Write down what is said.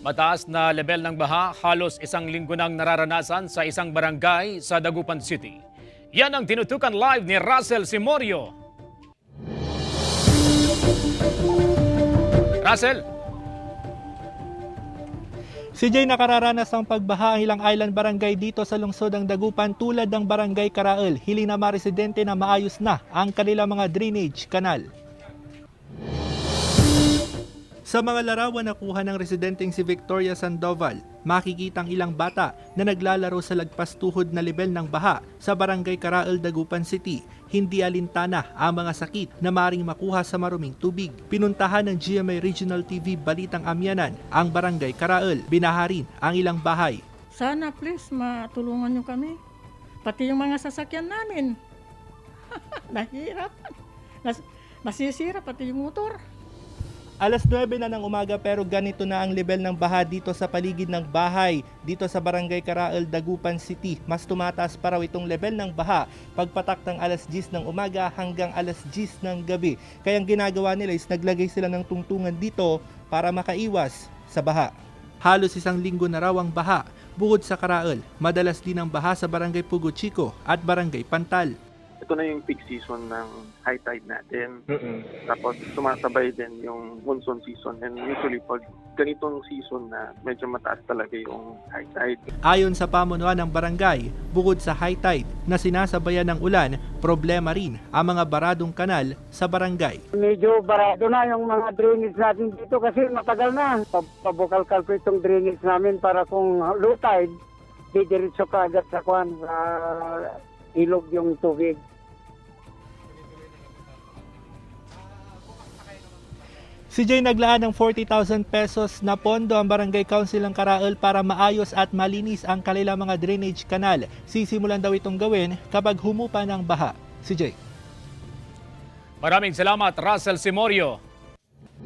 Mataas na level ng baha, halos isang linggo nang nararanasan sa isang barangay sa Dagupan City. Yan ang tinutukan live ni Russell Simorio. Russell? CJ, nakararanas ng pagbaha ang ilang island barangay dito sa lungsod ng Dagupan tulad ng Barangay Karaol. Hiling na mga residente na maayos na ang kanilang mga drainage kanal. Sa mga larawan na kuha ng residenteng si Victoria Sandoval, makikitang ilang bata na naglalaro sa lagpas tuhod na level ng baha sa Barangay Karaol, Dagupan City. Hindi alintana ang mga sakit na maring makuha sa maruming tubig. Pinuntahan ng GMA Regional TV Balitang Amyanan ang Barangay Karaol. Binaha rin ang ilang bahay. Sana please matulungan nyo kami. Pati yung mga sasakyan namin. Nahirap. Masisira pati yung motor. Alas 9 na ng umaga pero ganito na ang level ng baha dito sa paligid ng bahay dito sa Barangay Karaol, Dagupan City. Mas tumataas pa raw itong level ng baha pagpatak ng alas 10 ng umaga hanggang alas 10 ng gabi. Kaya ang ginagawa nila is naglagay sila ng tungtungan dito para makaiwas sa baha. Halos isang linggo na raw ang baha. Bukod sa Karaol, madalas din ang baha sa Barangay Pugo Chico at Barangay Pantal. Ito na yung peak season ng high tide natin. Tapos sumasabay din yung monsoon season. And usually pag ganitong season na medyo mataas talaga yung high tide. Ayon sa pamunuan ng barangay, bukod sa high tide na sinasabayan ng ulan, problema rin ang mga baradong kanal sa barangay. Medyo barado na yung mga drainage natin dito kasi matagal na. Pabukal-kal po itong drainage namin para kung low tide, didiretso ka agad sa ilog yung tubig. Si Jay, naglaan ng 40,000 pesos na pondo ang Barangay Council ng Karaol para maayos at malinis ang kanilang mga drainage canal. Sisimulan daw itong gawin kapag humupa ng baha. Si Jay. Maraming salamat, Russell Simorio.